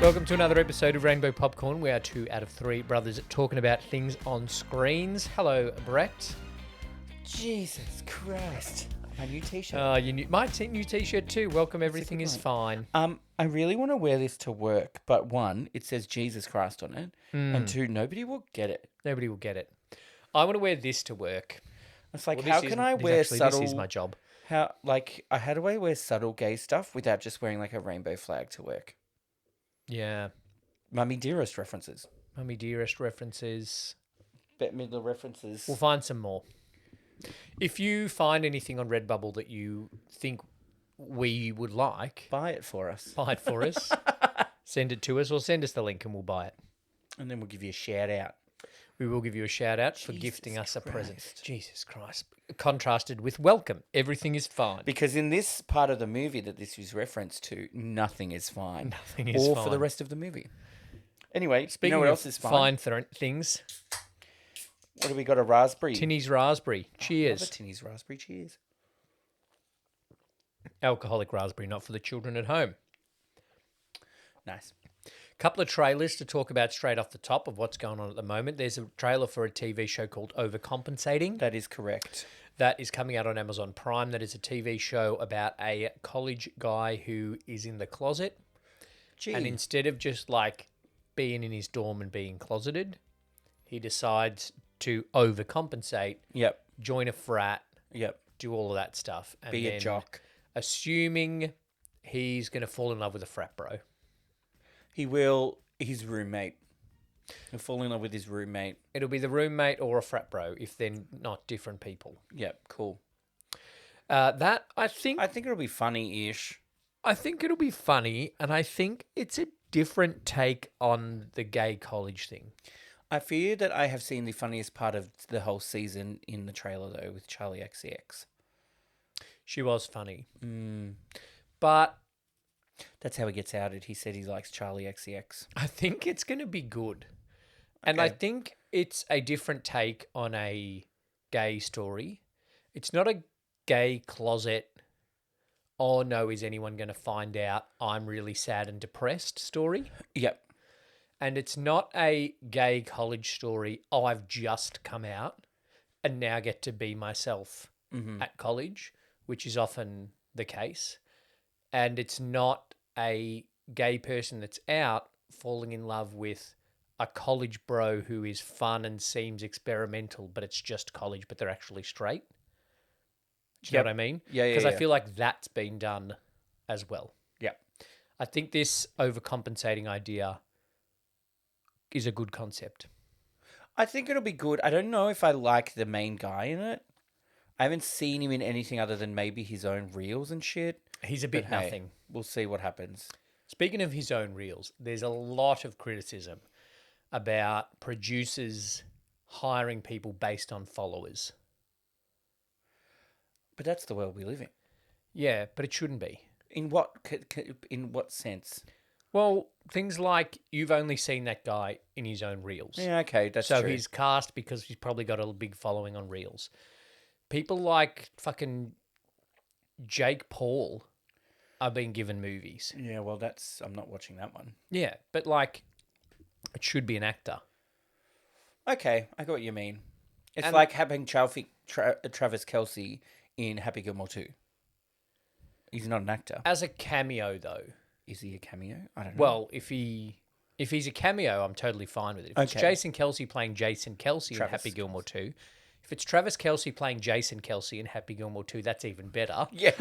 Welcome to another episode of Rainbow Popcorn. We are 2 out of 3 brothers talking about things on screens. Hello, Brett. Jesus Christ. My new t-shirt. My new t-shirt too. Welcome, everything is fine. I really want to wear this to work, but one, it says Jesus Christ on it, and two, nobody will get it. Nobody will get it. I want to wear this to work. It's like, Well, how can I wear subtle... This is my job. How do I wear subtle gay stuff without just wearing like a rainbow flag to work? Yeah. Mummy Dearest references. Mummy Dearest references. Bette Midler references. We'll find some more. If you find anything on Redbubble that you think we would like, buy it for us. Buy it for us. Send it to us or send us the link and we'll buy it. And then we'll give you a shout out. We will give you a shout out for gifting us a present. Jesus Christ. Contrasted with welcome. Everything is fine. Because in this part of the movie that this is referenced to, nothing is fine. Nothing is fine. Or for the rest of the movie. Anyway, speaking you know what of else is fine? Things. What do we got? A raspberry. Tinny's raspberry. Cheers. I love a Tinny's raspberry. Cheers. Alcoholic raspberry, not for the children at home. Nice. Couple of trailers to talk about straight off the top of what's going on at the moment. There's a trailer for a TV show called Overcompensating. That is correct. That is coming out on Amazon Prime. That is a TV show about a college guy who is in the closet. Gee. And instead of just like being in his dorm and being closeted, he decides to overcompensate. Yep. Join a frat. Yep. Do all of that stuff. And be a jock. Assuming he's going to fall in love with a frat bro. He will, his roommate. He'll fall in love with his roommate. It'll be the roommate or a frat bro if they're not different people. Yep, cool. I think it'll be funny-ish. I think it'll be funny, and I think it's a different take on the gay college thing. I fear that I have seen the funniest part of the whole season in the trailer, though, with Charlie XCX. She was funny. But... that's how he gets outed. He said he likes Charlie XCX. I think it's going to be good. Okay. And I think it's a different take on a gay story. It's not a gay closet, oh no, is anyone going to find out I'm really sad and depressed story. Yep. And it's not a gay college story, oh, I've just come out and now get to be myself at college, which is often the case. And it's not a gay person that's out falling in love with a college bro who is fun and seems experimental, but it's just college, but they're actually straight. Do you know what I mean? Yeah. Because I feel like that's been done as well. Yeah. I think this overcompensating idea is a good concept. I think it'll be good. I don't know if I like the main guy in it. I haven't seen him in anything other than maybe his own reels and shit. He's a bit nothing. We'll see what happens. Speaking of his own reels, there's a lot of criticism about producers hiring people based on followers. But that's the world we live in. Yeah, but it shouldn't be. In what sense? Well, things like you've only seen that guy in his own reels. Yeah, okay, that's true. So he's cast because he's probably got a big following on reels. People like fucking Jake Paul are being given movies. Yeah, well, I'm not watching that one. Yeah, but like, it should be an actor. Okay, I got what you mean. It's like having Travis Kelce in Happy Gilmore 2. He's not an actor. As a cameo, though. Is he a cameo? I don't know. Well, if he's a cameo, I'm totally fine with it. If it's Jason Kelce playing Jason Kelce in Happy Gilmore 2, if it's Travis Kelce playing Jason Kelce in Happy Gilmore 2, that's even better. Yeah.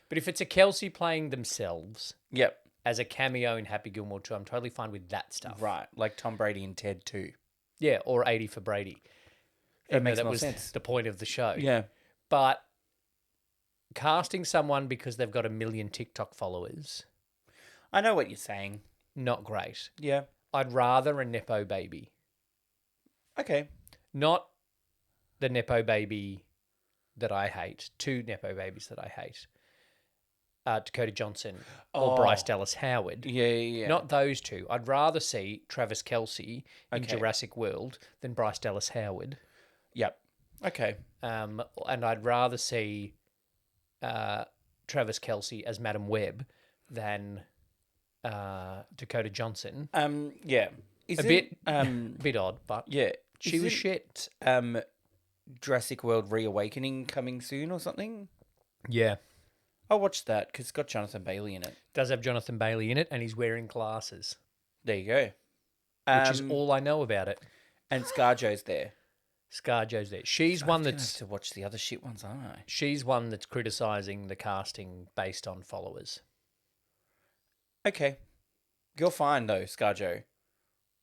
But if it's a Kelce playing themselves yep. as a cameo in Happy Gilmore 2, I'm totally fine with that stuff. Right, like Tom Brady in Ted 2. Yeah, or 80 for Brady. That makes more sense. The point of the show. Yeah. But casting someone because they've got 1 million TikTok followers... I know what you're saying. Not great. Yeah. I'd rather a Nepo baby. Okay. Not the Nepo baby that I hate. 2 Nepo babies that I hate. Dakota Johnson or Bryce Dallas Howard. Yeah. Not those 2. I'd rather see Travis Kelce in Jurassic World than Bryce Dallas Howard. Yep. Okay. And I'd rather see Travis Kelce as Madam Web than Dakota Johnson. Yeah. Is A bit odd, but Yeah. she was shit. Jurassic World Reawakening coming soon or something? Yeah. I'll watch that because it's got Jonathan Bailey in it. Does have Jonathan Bailey in it, and he's wearing glasses, There you go. which is all I know about it. And ScarJo's there. ScarJo's there. She's one I'm gonna that's have to watch the other shit ones, aren't I? she's one that's criticising the casting based on followers. Okay. You're fine though, ScarJo.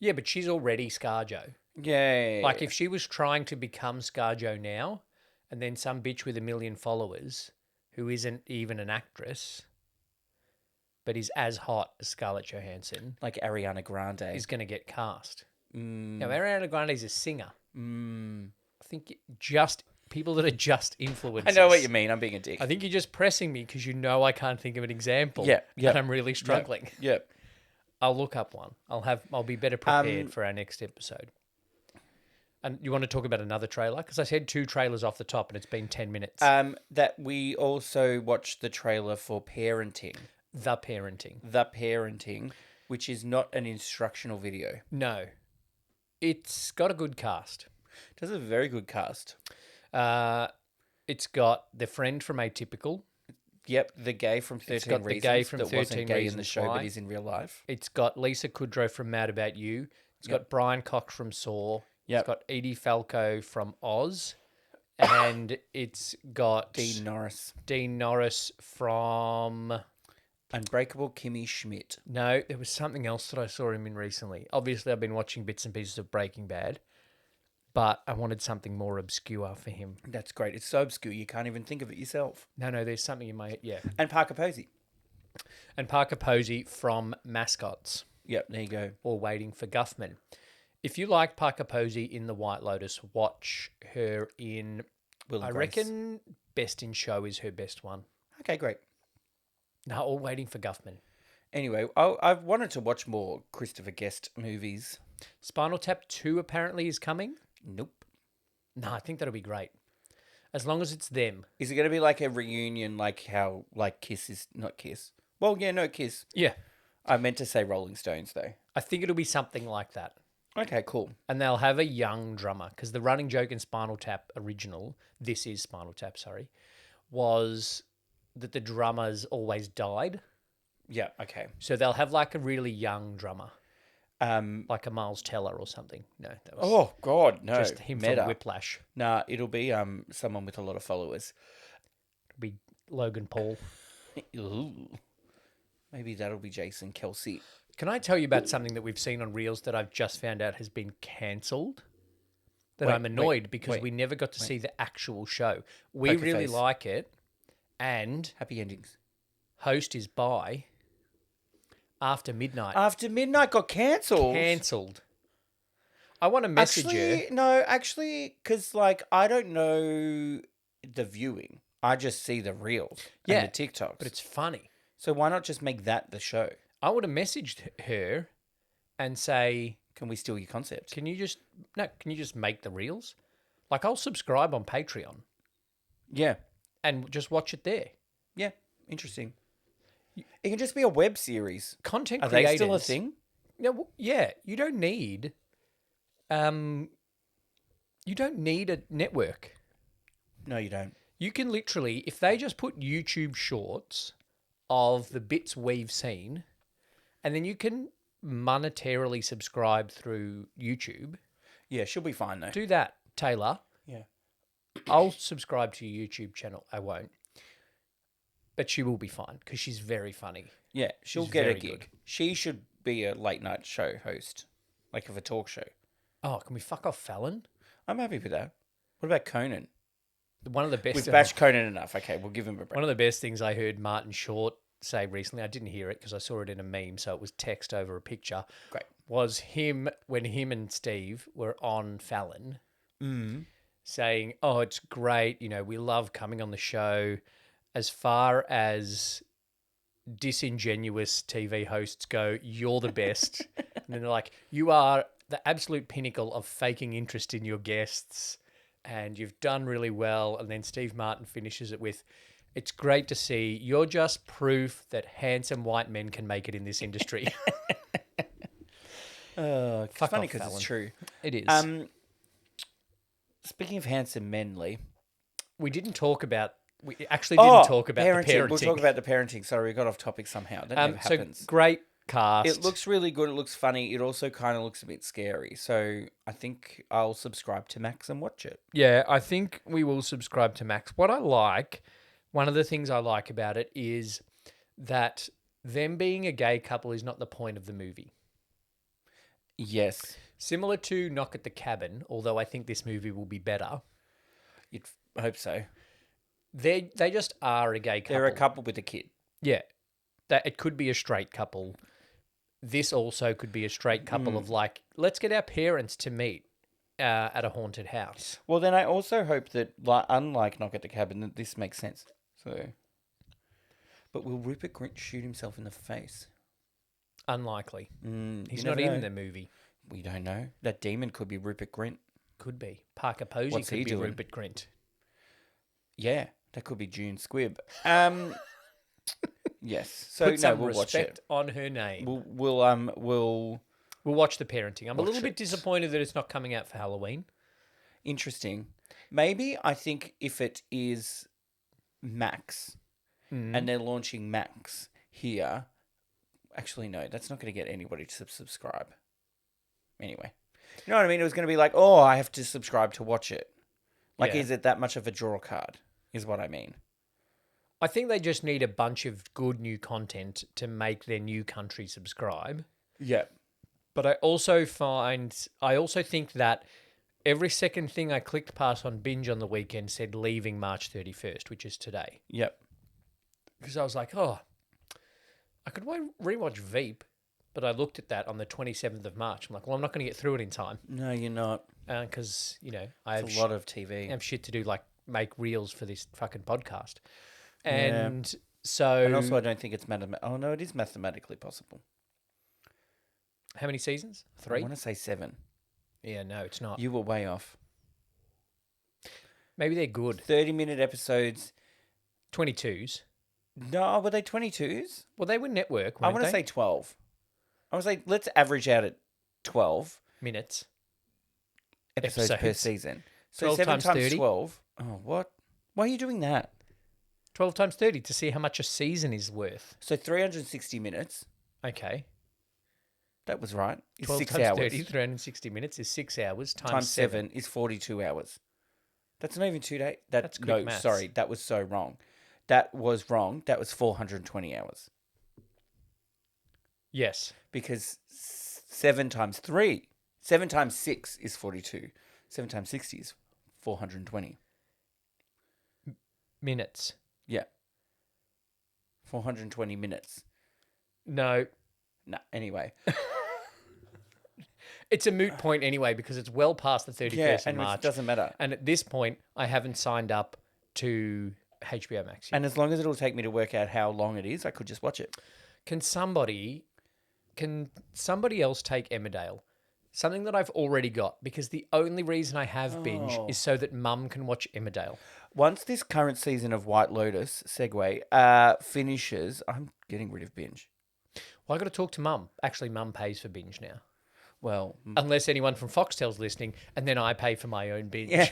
Yeah, but she's already ScarJo. Yay. Like if she was trying to become ScarJo now, and then some bitch with 1 million followers who isn't even an actress, but is as hot as Scarlett Johansson, like Ariana Grande is going to get cast. Now, Ariana Grande's a singer. I think just people that are just influencers. I know what you mean. I'm being a dick. I think you're just pressing me because you know I can't think of an example. Yeah. And I'm really struggling. Yep. I'll look up one. I'll be better prepared for our next episode. And you want to talk about another trailer? Because I said 2 trailers off the top and it's been 10 minutes. That we also watched the trailer for Parenting. The Parenting. The Parenting, which is not an instructional video. No. It's got a good cast. It does a very good cast. It's got the friend from Atypical. Yep, the gay from 13 It's got Reasons. the gay from that 13 wasn't gay in the Reasons show, Why. but he's in real life. It's got Lisa Kudrow from Mad About You. It's got Brian Cox from Saw. Yep. It's got Edie Falco from Oz. And it's got Dean Norris from... Unbreakable Kimmy Schmidt. No, there was something else that I saw him in recently. Obviously, I've been watching bits and pieces of Breaking Bad, but I wanted something more obscure for him. That's great. It's so obscure you can't even think of it yourself. No, there's something in my head. Yeah. And Parker Posey. And Parker Posey from Mascots. Yep, there you go. Or Waiting for Guffman. If you like Parker Posey in The White Lotus, watch her in... Will and I Grace. reckon Best in Show is her best one. Okay, great. No, All Waiting for Guffman. Anyway, I've wanted to watch more Christopher Guest movies. Spinal Tap 2 apparently is coming. Nope. No, I think that'll be great. As long as it's them. Is it going to be like a reunion like how like Kiss is... Not Kiss. Well, yeah, no, Kiss. Yeah. I meant to say Rolling Stones, though. I think it'll be something like that. Okay, cool. And they'll have a young drummer because the running joke in Spinal Tap original, this is Spinal Tap, sorry, was that the drummers always died. Yeah, okay. So they'll have like a really young drummer, like a Miles Teller or something. No, that was Oh, God, no. just him from Whiplash. Nah, it'll be someone with a lot of followers. It'll be Logan Paul. Ooh. Maybe that'll be Jason Kelsey. Can I tell you about something that we've seen on Reels that I've just found out has been cancelled? That I'm annoyed because we never got to see the actual show. We Poker really face. like it, and Happy endings. host is by After Midnight. After Midnight got cancelled. Cancelled. I want to message Actually, her. no, actually, because like I don't know the viewing. I just see the reels and the TikToks. But it's funny. So why not just make that the show? I would have messaged her and say, Can we steal your concept? can you just make the reels? Like I'll subscribe on Patreon Yeah. and just watch it there. Yeah. Interesting. It can just be a web series. Content Are creators. they still a thing? Yeah, you don't need a network. No, you don't. You can literally, if they just put YouTube shorts of the bits we've seen, and then you can monetarily subscribe through YouTube. Yeah, she'll be fine though. Do that, Taylor. Yeah. I'll subscribe to your YouTube channel. I won't. But she will be fine because she's very funny. Yeah, she'll She's get a very gig. good. She should be a late night show host, like of a talk show. Oh, can we fuck off Fallon? I'm happy with that. What about Conan? One of the best. We've bashed Conan enough. Okay, we'll give him a break. One of the best things I heard Martin Short say recently, I didn't hear it because I saw it in a meme, so it was text over a picture. Great. Was when him and Steve were on Fallon saying, oh, it's great. You know, we love coming on the show. As far as disingenuous TV hosts go, you're the best. And then they're like, you are the absolute pinnacle of faking interest in your guests and you've done really well. And then Steve Martin finishes it with, It's great to see. You're just proof that handsome white men can make it in this industry. It's Fuck funny off, because it's Fallon. true. It is. Speaking of handsome men, Lee. We actually didn't talk about the parenting. We'll talk about the parenting. Sorry, we got off topic somehow. That never happens. Great cast. It looks really good. It looks funny. It also kind of looks a bit scary. So I think I'll subscribe to Max and watch it. Yeah, I think we will subscribe to Max. One of the things I like about it is that them being a gay couple is not the point of the movie. Yes. Similar to Knock at the Cabin, although I think this movie will be better. You'd hope so. They just are a gay couple. They're a couple with a kid. Yeah. That it could be a straight couple. This also could be a straight couple of like, let's get our parents to meet at a haunted house. Well, then I also hope that, unlike Knock at the Cabin, that this makes sense. So, but will Rupert Grint shoot himself in the face? Unlikely. He's you not never in know. the movie. We don't know. That demon could be Rupert Grint. Could be. Parker Posey What's could he be doing? Rupert Grint. Yeah, that could be June Squibb. Yes. So Put some we'll watch it. respect on her name. We'll We'll watch the parenting. I'm a Watch little bit it. disappointed that it's not coming out for Halloween. Interesting. Maybe I think if it is Max and they're launching Max here. Actually, no, that's not going to get anybody to subscribe. Anyway, you know what I mean? It was going to be like, oh, I have to subscribe to watch it. Like, Yeah. is it that much of a draw card? Is what I mean. I think they just need a bunch of good new content to make their new country subscribe. Yeah. But I also think that every second thing I clicked past on Binge on the weekend said leaving March 31st, which is today. Yep. Because I was like, oh, I could rewatch Veep, but I looked at that on the 27th of March. I'm like, well, I'm not going to get through it in time. No, you're not. Because, I have It's a lot of TV. I have shit to do, like make reels for this fucking podcast. Yeah. And so... And also, I don't think it's Oh, no, it is mathematically possible. How many seasons? I 3? want to say 7. Yeah, no, it's not. You were way off. Maybe they're good. 30-minute episodes. 22s. No, were they 22s? Well, they were network, I weren't want to they? say 12. I was like, let's average out at 12 Minutes. episodes per Episodes. season. So 12 7 times times 30. 12. Oh, what? Why are you doing that? 12 times 30 to see how much a season is worth. So 360 minutes. Okay. That was right. It's 12 6 times hours. 30, 360 minutes is 6 hours Times 7 is 42 hours. That's not even 2 days. That's quick maths. Sorry. That was so wrong. That was wrong. That was 420 hours. Yes. Because 7 times 6 is 42. 7 times 60 is 420. Minutes. Yeah. 420 minutes. No. No, anyway. It's a moot point anyway because it's well past the 31st Yeah, of and March. it doesn't matter. And at this point, I haven't signed up to HBO Max yet. And as long as it'll take me to work out how long it is, I could just watch it. Can somebody else take Emmerdale? Something that I've already got, because the only reason I have Binge is so that Mum can watch Emmerdale. Once this current season of White Lotus, segue, finishes, I'm getting rid of Binge. Well, I got to talk to Mum. Actually, Mum pays for Binge now. Well, Unless anyone from Foxtel's listening, and then I pay for my own Binge. yeah.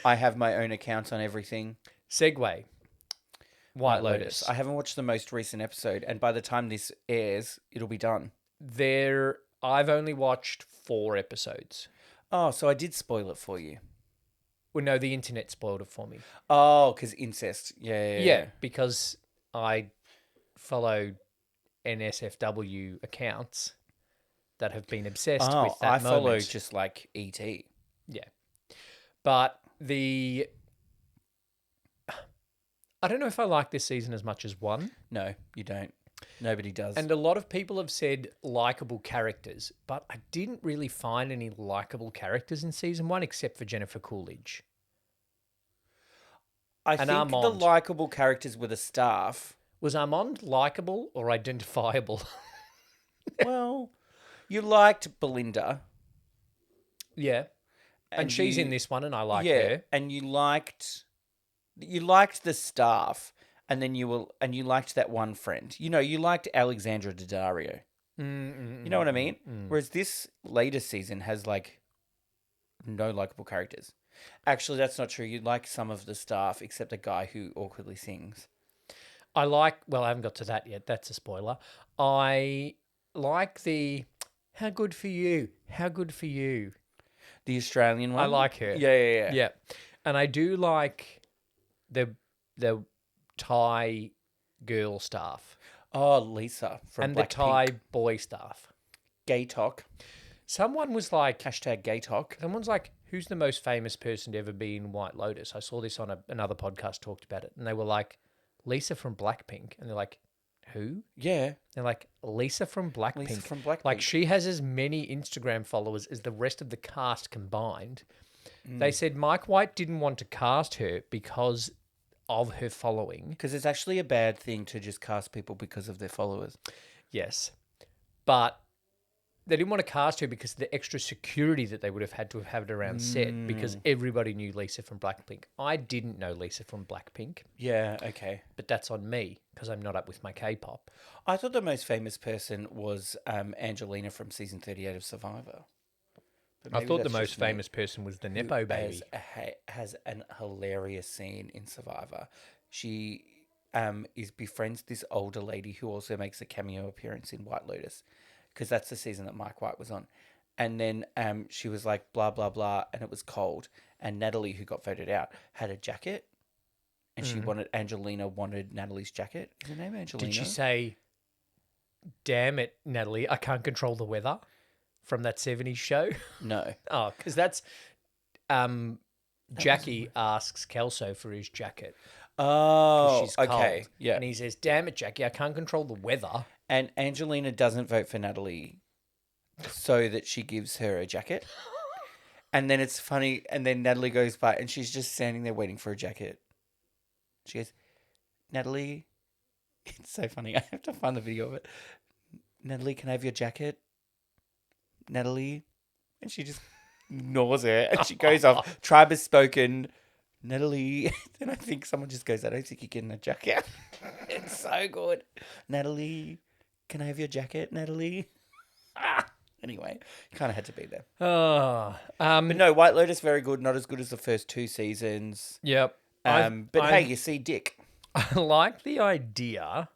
I have my own accounts on everything. Segue. White Lotus. I haven't watched the most recent episode, and by the time this airs, it'll be done. I've only watched 4 episodes. Oh, so I did spoil it for you. Well, no, the internet spoiled it for me. Oh, because incest. Yeah. Because I follow NSFW accounts that have been obsessed with that I follow moment. just like E.T. Yeah. But I don't know if I like this season as much as 1. No, you don't. Nobody does. And a lot of people have said likable characters, but I didn't really find any likable characters in season 1 except for Jennifer Coolidge. I think the Armand. likable characters were the staff. Was Armand likable or identifiable? Well, you liked Belinda. Yeah. And she's you- in this one and I like yeah, her. and you liked you liked the staff, and then you liked that one friend. You know, you liked Alexandra Daddario. You know what I mean? Whereas this latest season has like no likable characters. Actually, that's not true. You like some of the staff, except the guy who awkwardly sings. I haven't got to that yet. That's a spoiler. I like the, how good for you? How good for you? The Australian one? I like her. Yeah. Yeah. And I do like the Thai girl staff Oh, Lisa from and the Blackpink. Thai boy staff. Gay talk. Someone was like, Hashtag gay talk. someone's like, who's the most famous person to ever be in White Lotus? I saw this on another podcast talked about it. And they were like, Lisa from Blackpink. And they're like, who? Yeah. They're like, Lisa from Blackpink. Lisa from Blackpink. Like, she has as many Instagram followers as the rest of the cast combined. They said Mike White didn't want to cast her because of her following. Because it's actually a bad thing to just cast people because of their followers. Yes. But they didn't want to cast her because of the extra security that they would have had to have had around set, because everybody knew Lisa from Blackpink. I didn't know Lisa from Blackpink, Yeah, okay. but that's on me because I'm not up with my K-pop. I thought the most famous person was Angelina from season 38 of Survivor. But I maybe thought the that's most just me, famous person was the who Nepo baby. has an hilarious scene in Survivor. She befriends this older lady who also makes a cameo appearance in White Lotus, because that's the season that Mike White was on. And then she was like, blah, blah, blah, and it was cold. And Natalie, who got voted out, had a jacket. And Angelina wanted Natalie's jacket. Is her name Angelina? Did she say, damn it, Natalie, I can't control the weather, from that 70s show? No. Oh, because that's... Jackie asks Kelso for his jacket. Oh, She's cold. okay. Yeah. And he says, damn it, Jackie, I can't control the weather. And Angelina doesn't vote for Natalie so that she gives her a jacket. And then it's funny. And then Natalie goes by and she's just standing there waiting for a jacket. She goes, Natalie. It's so funny. I have to find the video of it. Natalie, can I have your jacket? Natalie. And she just ignores her. And she goes off. Tribe has spoken. Natalie. Then I think someone just goes, I don't think you're getting a jacket. It's so good. Natalie. Can I have your jacket, Natalie? Anyway, kind of had to be there. Oh, But no, White Lotus, very good. Not as good as the first 2 seasons. Yep. Hey, you see Dick. I like the idea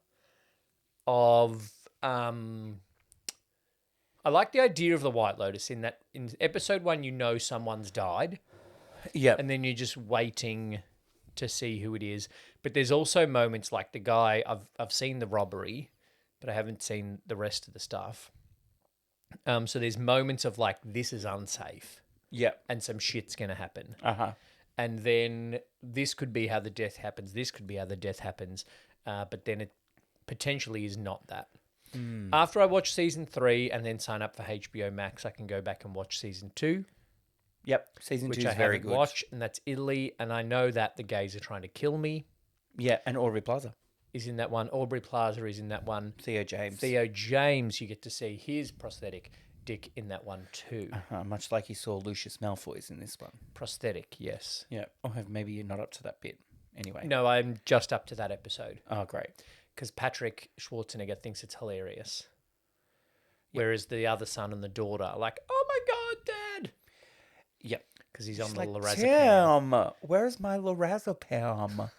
of... I like the idea of the White Lotus in that in episode 1, you know someone's died. Yeah. And then you're just waiting to see who it is. But there's also moments like the guy, I've seen the robbery, but I haven't seen the rest of the stuff. So there's moments of like, this is unsafe. Yeah. And some shit's going to happen. Uh-huh. And then this could be how the death happens. This could be how the death happens. But then it potentially is not that. After I watch season 3 and then sign up for HBO Max, I can go back and watch season 2. Yep. Season 2 which is I very haven't good. watched, and that's Italy. And I know that the gays are trying to kill me. Yeah, and Aubrey Plaza. Is in that one. Aubrey Plaza is in that one. Theo James. Theo James, you get to see his prosthetic dick in that one too. Much like you saw Lucius Malfoy's in this one. Prosthetic, yes. Yeah. Oh, maybe you're not up to that bit. Anyway. No, I'm just up to that episode. Oh, great. Because Patrick Schwarzenegger thinks it's hilarious. Yep. Whereas the other son and the daughter are like, oh my God, Dad. Yep. Because he's on the like, lorazepam. Tim, where's my lorazepam?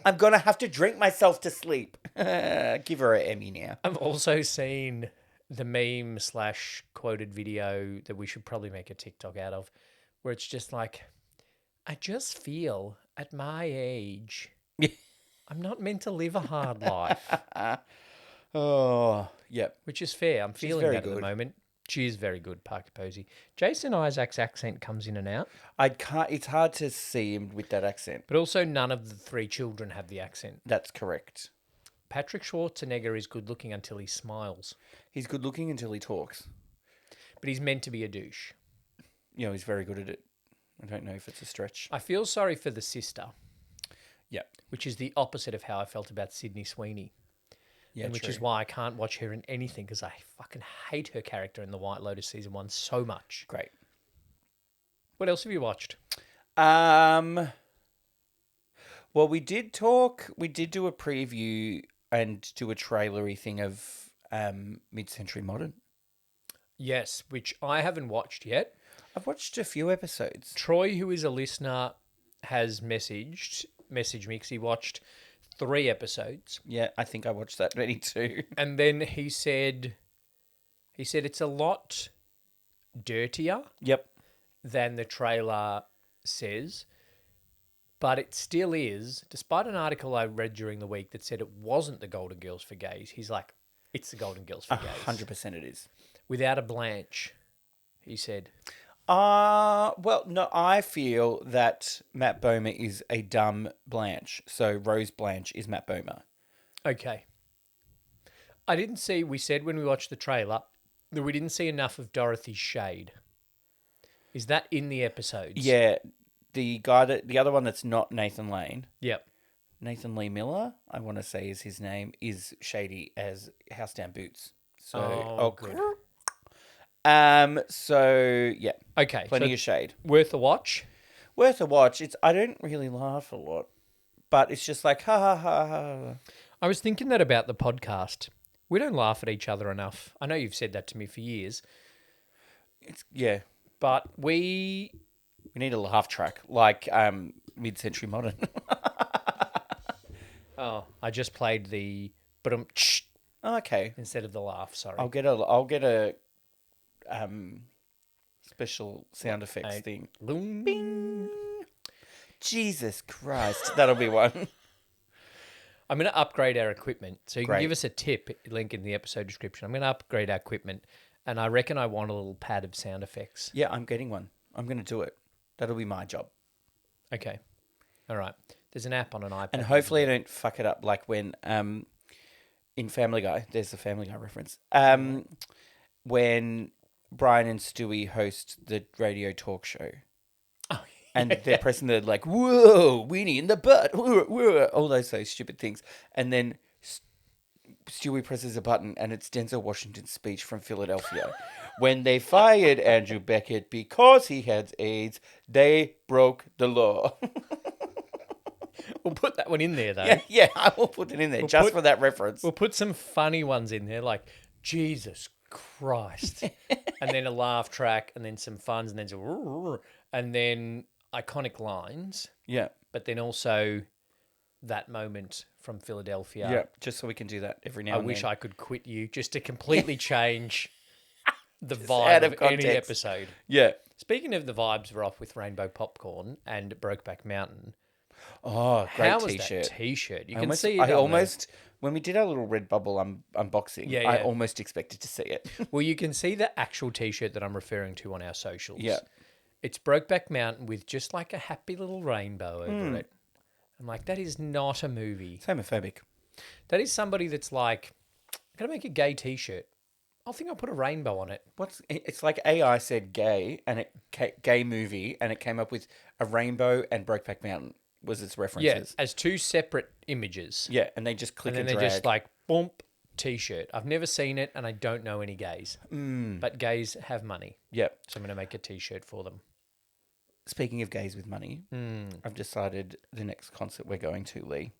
I'm going to have to drink myself to sleep. Give her an Emmy now. I've also seen the meme / quoted video that we should probably make a TikTok out of, where it's just like, I just feel at my age, I'm not meant to live a hard life. Oh, yep. Which is fair. I'm feeling that good at the moment. She is very good, Parker Posey. Jason Isaac's accent comes in and out. It's hard to see him with that accent. But also none of the 3 children have the accent. That's correct. Patrick Schwarzenegger is good looking until he smiles. He's good looking until he talks. But he's meant to be a douche. You know, he's very good at it. I don't know if it's a stretch. I feel sorry for the sister. Yeah. Which is the opposite of how I felt about Sydney Sweeney. Yeah, and which is why I can't watch her in anything, because I fucking hate her character in the White Lotus season 1 so much. Great. What else have you watched? Well, we did do a preview and do a trailery thing of Mid-Century Modern. Yes, which I haven't watched yet. I've watched a few episodes. Troy, who is a listener, has messaged me because he watched 3 episodes. Yeah, I think I watched that many too. And then he said it's a lot dirtier Yep. than the trailer says, but it still is, despite an article I read during the week that said it wasn't the Golden Girls for gays. He's like, it's the Golden Girls for gays. 100% it is. Without a Blanche, he said. Well, no, I feel that Matt Bomer is a dumb Blanche. So Rose Blanche is Matt Bomer. Okay. I didn't see, we said when we watched the trailer that we didn't see enough of Dorothy's shade. Is that in the episodes? Yeah, the other one that's not Nathan Lane, Yep. Nathan Lee Miller, I want to say is his name, is shady as House Down Boots. So, good. So yeah, Okay. plenty of shade. Worth a watch? Worth a watch. I don't really laugh a lot, but it's just like ha ha ha ha. I was thinking that about the podcast. We don't laugh at each other enough. I know you've said that to me for years, Yeah. but we We need a laugh track like Mid-Century Modern. I just played the but Okay, instead of the laugh. Sorry. I'll get a special sound effects thing. Bing. Jesus Christ, that'll be one. I'm going to upgrade our equipment, so you can Great. give us a tip. Link in the episode description. I'm going to upgrade our equipment, and I reckon I want a little pad of sound effects. Yeah, I'm getting one. I'm going to do it. That'll be my job. Okay. All right. There's an app on an iPad. And hopefully I don't fuck it up like when in Family Guy, there's the Family Guy reference. When Brian and Stewie host the radio talk show. Oh, and they're pressing the like, whoa, weenie in the butt, whoa, all those stupid things. And then Stewie presses a button and it's Denzel Washington's speech from Philadelphia. When they fired Andrew Beckett because he had AIDS, they broke the law. We'll put that one in there, though. Yeah, I will put it in there for that reference. We'll put some funny ones in there, like Jesus Christ, and then a laugh track, and then some funs, and then iconic lines. Yeah. But then also that moment from Philadelphia. Yeah, just so we can do that every now and then. I wish I could quit you just to completely change the out vibe of of any context. episode. Yeah. Speaking of the vibes, we're off with Rainbow Popcorn and Brokeback Mountain. Oh, great How t-shirt. was that T-shirt? You I can almost, see it. I almost, when we did our little Redbubble unboxing, Yeah, I yeah. almost expected to see it. Well, you can see the actual T-shirt that I'm referring to on our socials. Yeah. It's Brokeback Mountain with just like a happy little rainbow over it. I'm like, that is not a movie. It's homophobic. That is somebody that's like, I'm going to make a gay T-shirt. I think I'll put a rainbow on it. It's like AI said gay, and gay movie, and it came up with a rainbow and Brokeback Mountain was its references. Yeah, as 2 separate images. Yeah, and they just click And and, then they're drag. just like, boom, T-shirt. I've never seen it, and I don't know any gays. But gays have money. Yeah. So I'm going to make a T-shirt for them. Speaking of gays with money, I've decided the next concert we're going to, Lee.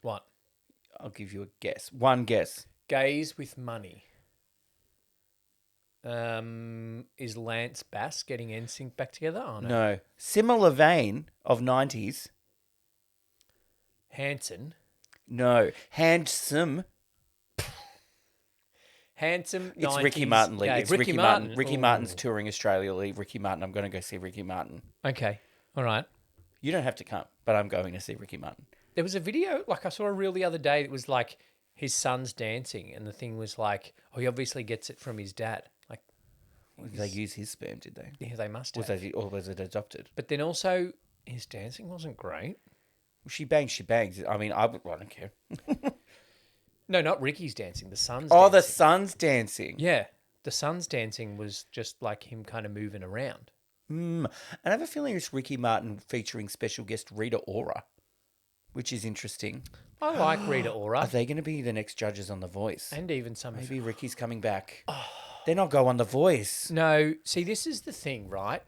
What? I'll give you a guess. One guess. Gays with money. Is Lance Bass getting NSYNC back together? Oh, no. No. Similar vein of 90s. Hanson. No. Handsome. Handsome. It's 90s Ricky Martin, Lee. gay. It's Ricky Martin. Ricky Ooh. Martin's touring Australia, Lee. Ricky Martin. I'm going to go see Ricky Martin. Okay. All right. You don't have to come, but I'm going to see Ricky Martin. There was a video, like I saw a reel the other day that was like his son's dancing, and the thing was like, oh, he obviously gets it from his dad. Like, Did they use his sperm, did they? yeah, they must have. Or was it adopted? But then also, his dancing wasn't great. She bangs, she bangs. I mean, I don't care. No, not Ricky's dancing. The son's Oh, dancing. the son's dancing. Yeah. The son's dancing was just like him kind of moving around. And I have a feeling it's Ricky Martin featuring special guest Rita Ora, which is interesting. I like Rita Are Ora. they going to be the next judges on The Voice? And even some of Maybe Ricky's coming back. Then I'll go on The Voice. No, see, this is the thing, right?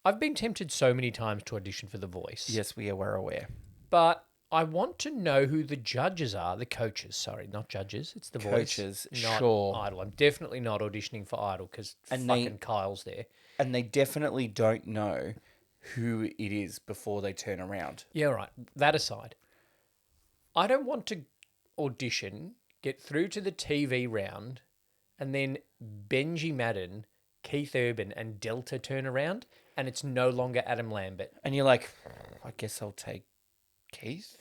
I've been tempted so many times to audition for The Voice. Yes, we were aware. But I want to know who the judges are. The coaches, sorry, not judges. It's The Coaches, Voice, not sure. Idol. I'm definitely not auditioning for Idol because fucking Kyle's there. And they definitely don't know who it is before they turn around. Yeah, right. That aside, I don't want to audition, get through to the TV round, and then Benji Madden, Keith Urban, and Delta turn around, and it's no longer Adam Lambert. And you're like, I guess I'll take Keith.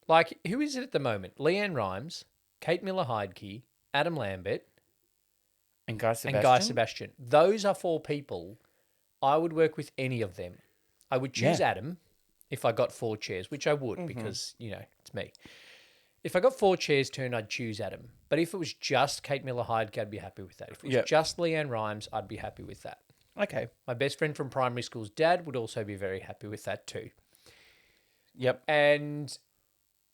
Like, who is it at the moment? Leanne Rimes, Kate Miller-Heidke, Adam Lambert, And Guy Sebastian. and Guy Sebastian. Those are 4 people. I would work with any of them. I would choose Adam if I got 4 chairs, which I would because, it's me. If I got 4 chairs turned, I'd choose Adam. But if it was just Kate Miller-Heidke, I'd be happy with that. If it was just Leanne Rimes, I'd be happy with that. Okay. My best friend from primary school's dad would also be very happy with that too. Yep.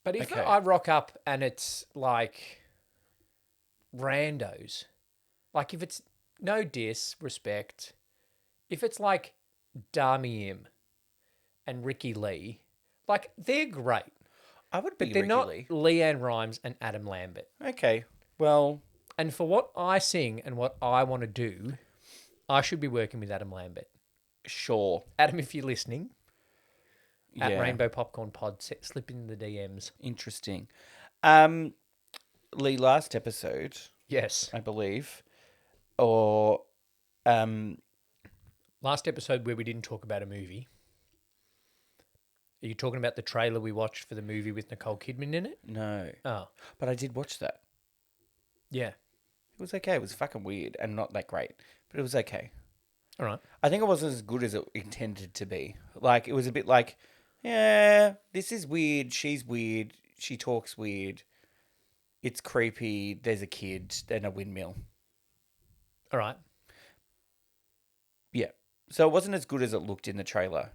But if I rock up and it's like randos, like if it's no disrespect, if it's like Dami M and Ricky Lee, like they're great. I would be But they're Ricky not Lee. Leanne Rimes and Adam Lambert. Okay. Well, And for what I sing and what I want to do, I should be working with Adam Lambert. sure. Adam, if you're listening, at Yeah. Rainbow Popcorn Pod, slip in the DMs. Interesting. Lee, last episode, Yes. I believe, or Last episode where we didn't talk about a movie. Are you talking about the trailer we watched for the movie with Nicole Kidman in it? no, Oh, but I did watch that. yeah. It was okay. It was fucking weird and not that great, but it was okay. All right. I think it wasn't as good as it intended to be. Like, it was a bit like, yeah, this is weird. She's weird. She talks weird. It's creepy. There's a kid. Then a windmill. All right. Yeah. So it wasn't as good as it looked in the trailer,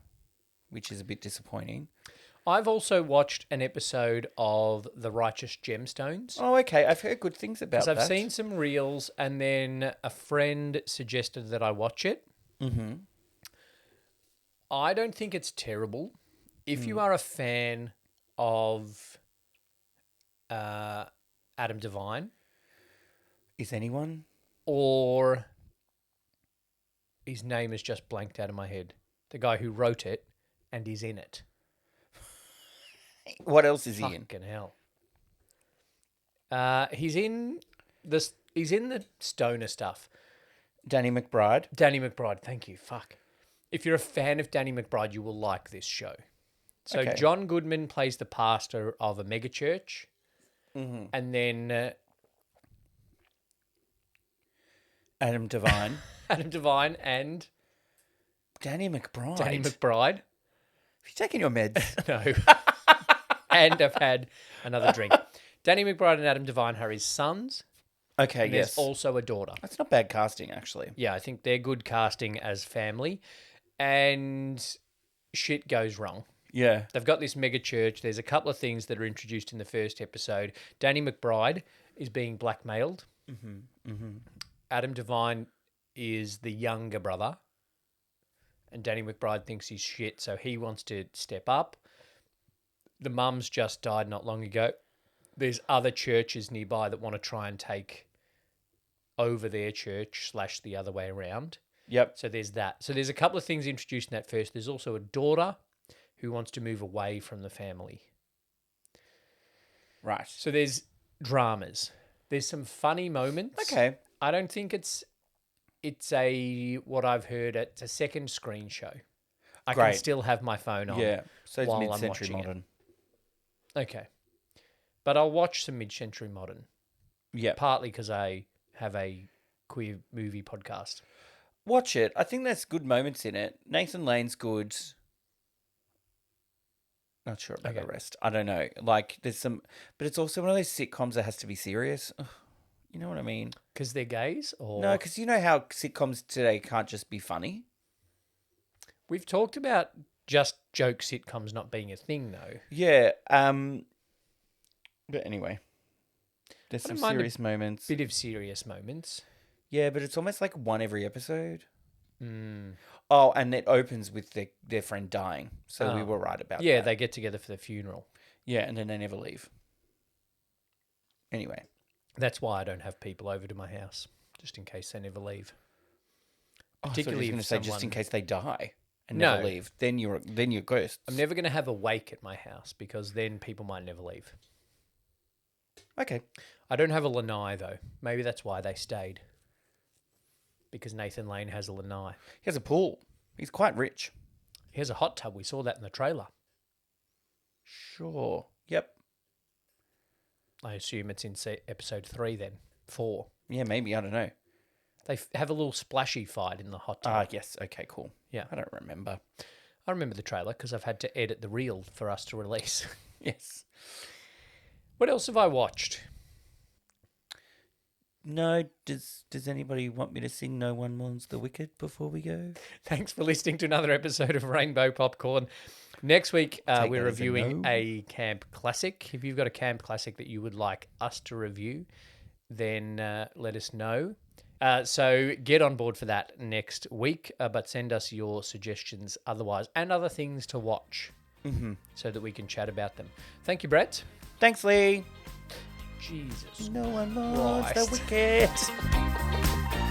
which is a bit disappointing. I've also watched an episode of The Righteous Gemstones. Oh, okay. I've heard good things about Because that. I've seen some reels and then a friend suggested that I watch it. Mm-hmm. I don't think it's terrible. If you are a fan of Adam Devine Is anyone? or his name is just blanked out of my head, the guy who wrote it and is in it. What else is he in? Fucking hell. He's in the stoner stuff. Danny McBride. Danny McBride, thank you. Fuck. If you're a fan of Danny McBride, you will like this show. So Okay. John Goodman plays the pastor of a megachurch. Mm-hmm. And then Adam Devine. Adam Devine and Danny McBride. Danny McBride. Have you taken your meds? No. And I've had another drink. Danny McBride and Adam Devine are his sons. Okay, And yes. there's also a daughter. That's not bad casting, actually. Yeah, I think they're good casting as family. And shit goes wrong. Yeah. They've got this mega church. There's a couple of things that are introduced in the first episode. Danny McBride is being blackmailed. Mm-hmm. Mm-hmm. Adam Devine is the younger brother. And Danny McBride thinks he's shit, so he wants to step up. The mum's just died not long ago. There's other churches nearby that want to try and take over their church / the other way around. Yep. So there's that. So there's a couple of things introduced in that first. There's also a daughter who wants to move away from the family. Right. So there's dramas. There's some funny moments. Okay. I don't think it's a what I've heard. It's a second screen show. I can Great. still have my phone on. Yeah. So it's while I'm mid-century watching it. modern. Okay. But I'll watch some mid-century modern. Yeah. Partly because I have a queer movie podcast. Watch it. I think there's good moments in it. Nathan Lane's good. Not sure about the rest. I don't know. Like, there's some... But it's also one of those sitcoms that has to be serious. Ugh, you know what I mean? Because they're gays? Or No, because you know how sitcoms today can't just be funny? we've talked about just joke sitcoms not being a thing, though. Yeah. But anyway. There's I some don't mind a serious moments. Bit of serious moments. Yeah, but it's almost like one every episode. Oh, and it opens with their friend dying. So we Oh. were right about Yeah, that. they get together for the funeral. Yeah, and then they never leave. Anyway. That's why I don't have people over to my house, just in case they never leave. Oh, I thought you were Particularly going to if say just in someone- case they die and No. never leave. Then you're ghosts. I'm never going to have a wake at my house because then people might never leave. Okay. I don't have a lanai, though. Maybe that's why they stayed. Because Nathan Lane has a lanai. He has a pool. He's quite rich. He has a hot tub. We saw that in the trailer. Sure. Yep. I assume it's in episode 3 then. 4. Yeah, maybe. I don't know. They have a little splashy fight in the hot tub. Ah, yes. Okay, cool. Yeah. I don't remember. I remember the trailer because I've had to edit the reel for us to release. Yes. What else have I watched? No, does anybody want me to sing No One Mourns the Wicked before we go? Thanks for listening to another episode of Rainbow Popcorn. Next week, Take we're that as a reviewing no. a camp classic. If you've got a camp classic that you would like us to review, then let us know. So get on board for that next week, but send us your suggestions otherwise and other things to watch so that we can chat about them. Thank you, Brett. Thanks, Lee. Jesus No one mourns the Christ. wicked.